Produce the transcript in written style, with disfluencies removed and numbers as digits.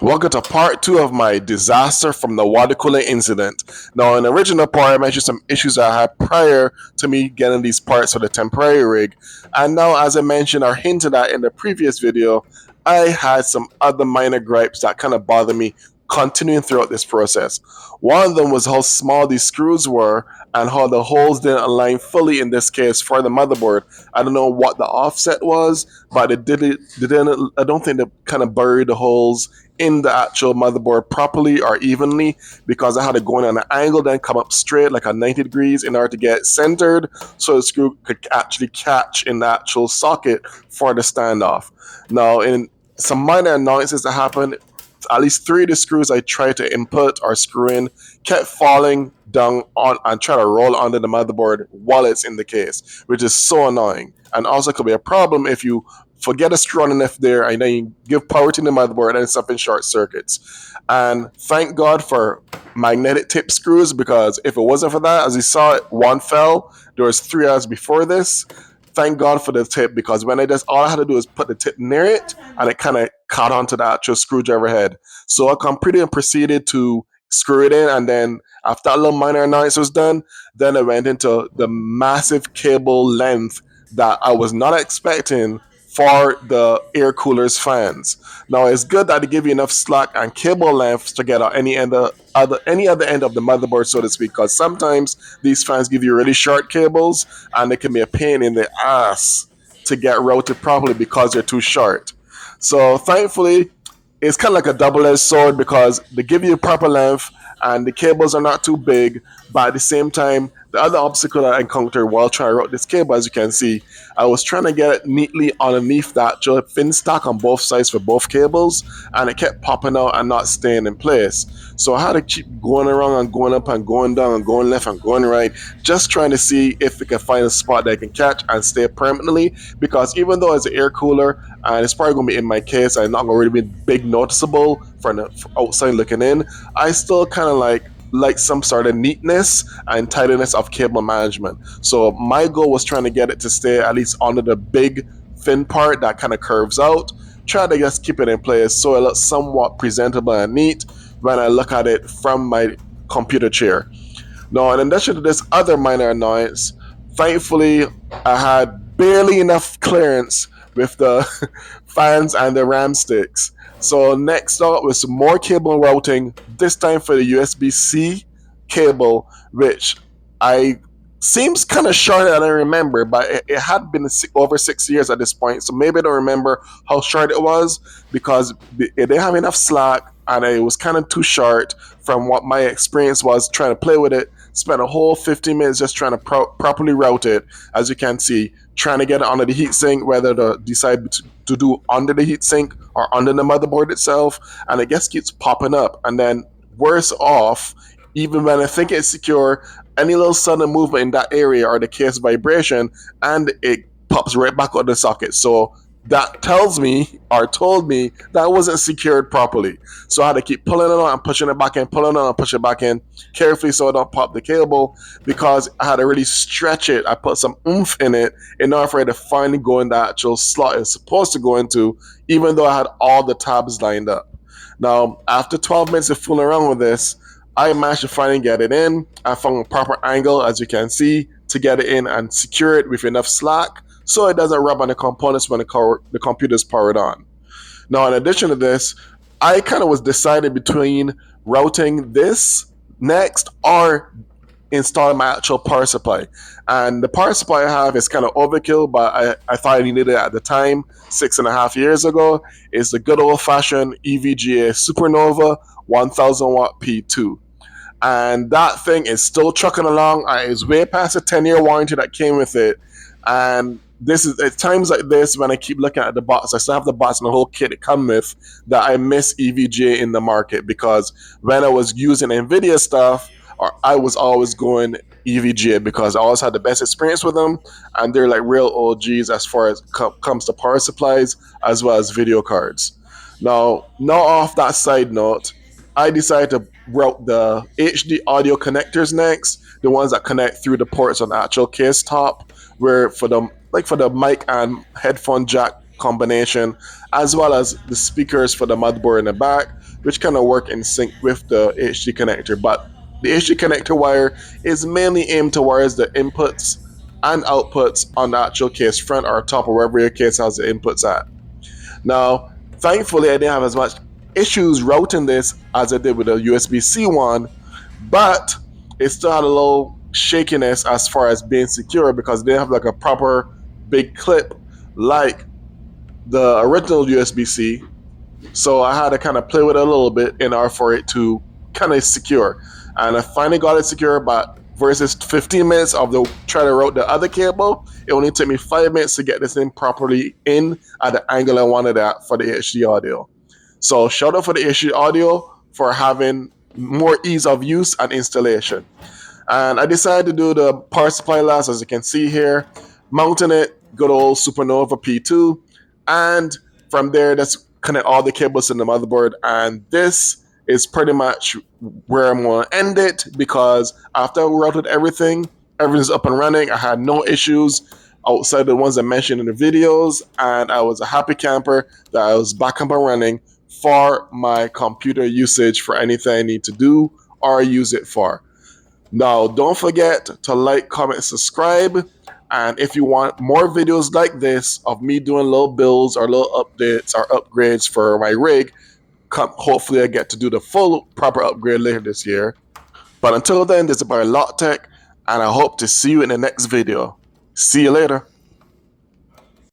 Welcome to part two of my disaster from the water cooler incident. Now, in the original part, I mentioned some issues I had prior to me getting these parts for the temporary rig. And now, as I mentioned or hinted at in the previous video, I had some other minor gripes that kind of bother me continuing throughout this process. One of them was how small these screws were and how the holes didn't align fully in this case for the motherboard. I don't know what the offset was, but it didn't I don't think they kind of buried the holes in the actual motherboard properly or evenly because I had to go in on an angle, then come up straight like a 90 degrees in order to get it centered so the screw could actually catch in the actual socket for the standoff. Now, in some minor annoyances that happened, at least three of the screws I tried to input or screw in kept falling down on and try to roll under the motherboard while it's in the case, which is so annoying. And also could be a problem if you forget a screw underneath there and then you give power to the motherboard and it's up in short circuits. And thank God for magnetic tip screws, because if it wasn't for that, as you saw it, one fell. There was 3 hours before this. Thank God for the tip, because when I just all I had to do is put the tip near it and it kind of caught onto the actual screwdriver head. So I completed and proceeded to screw it in, and then after a little minor annoyance was done, then I went into the massive cable length that I was not expecting for the air coolers fans. Now it's good that they give you enough slack and cable length to get out any other end of the motherboard, so to speak, because sometimes these fans give you really short cables and it can be a pain in the ass to get routed properly because they're too short. So thankfully, it's kind of like a double-edged sword because they give you proper length and the cables are not too big, but at the same time, the other obstacle I encountered while trying to route this cable, as you can see, I was trying to get it neatly underneath that actual fin stack on both sides for both cables, and it kept popping out and not staying in place. So I had to keep going around and going up and going down and going left and going right, just trying to see if we can find a spot that I can catch and stay permanently. Because even though it's an air cooler and it's probably going to be in my case and not going to really be big noticeable from outside looking in, I still kind of like some sort of neatness and tidiness of cable management. So my goal was trying to get it to stay at least under the big fin part that kind of curves out. Try to just keep it in place so it looks somewhat presentable and neat when I look at it from my computer chair. Now, in addition to this other minor annoyance, thankfully I had barely enough clearance with the fans and the RAM sticks. So next up was some more cable routing, this time for the USB-C cable, which I seems kind of shorter than I remember, but it had been over 6 years at this point, so maybe I don't remember how short it was because it didn't have enough slack and it was kind of too short from what my experience was trying to play with it. Spent a whole 15 minutes just trying to properly route it, as you can see, trying to get it under the heatsink, whether to decide to do under the heatsink or under the motherboard itself, and it just keeps popping up. And then worse off, even when I think it's secure, any little sudden movement in that area or the case vibration, and it pops right back out of the socket. So that tells me or told me that wasn't secured properly. So I had to keep pulling it on and pushing it back in, pulling it on and pushing it back in carefully so I don't pop the cable, because I had to really stretch it. I put some oomph in it in order for it to finally go in the actual slot it's supposed to go into, even though I had all the tabs lined up. Now, after 12 minutes of fooling around with this, I managed to finally get it in. I found a proper angle, as you can see, to get it in and secure it with enough slack so it doesn't rub on the components when the computer's powered on. Now, in addition to this, I kind of was decided between routing this next or installing my actual power supply. And the power supply I have is kind of overkill, but I thought I needed it at the time, 6.5 years ago. It's the good old-fashioned EVGA Supernova 1000 watt P2. And that thing is still trucking along. It's way past the 10-year warranty that came with it. And this is at times like this when I keep looking at the box. I still have the box and the whole kit it comes with, that I miss EVGA in the market, because when I was using NVIDIA stuff, or I was always going EVGA because I always had the best experience with them, and they're like real OGs as far as comes to power supplies as well as video cards. Now off that side note, I decided to route the HD audio connectors next, the ones that connect through the ports on the actual case top, where for the mic and headphone jack combination, as well as the speakers for the motherboard in the back. which kind of work in sync with the HD connector. But the HD connector wire is mainly aimed towards the inputs and outputs on the actual case front or top or wherever your case has the inputs at. Now, thankfully, I didn't have as much issues routing this as I did with the USB-C one, but it still had a little shakiness as far as being secure because they didn't have like a proper big clip like the original USB-C. So I had to kind of play with it a little bit in order for it to kind of secure. And I finally got it secure, but versus 15 minutes of the try to route the other cable, it only took me 5 minutes to get this thing properly in at the angle I wanted at for the HD audio. So shout out for the HD audio for having more ease of use and installation. And I decided to do the power supply last, as you can see here, mounting it, good old Supernova P2, and from there, that's connect all the cables in the motherboard. And this is pretty much where I'm going to end it because after I routed everything, everything's up and running. I had no issues outside the ones I mentioned in the videos, and I was a happy camper that I was back up and running for my computer usage for anything I need to do or use it for. Now, don't forget to like, comment, subscribe. And if you want more videos like this of me doing little builds or little updates or upgrades for my rig, hopefully I get to do the full proper upgrade later this year. But until then, this is about Lot Tech, and I hope to see you in the next video. See you later.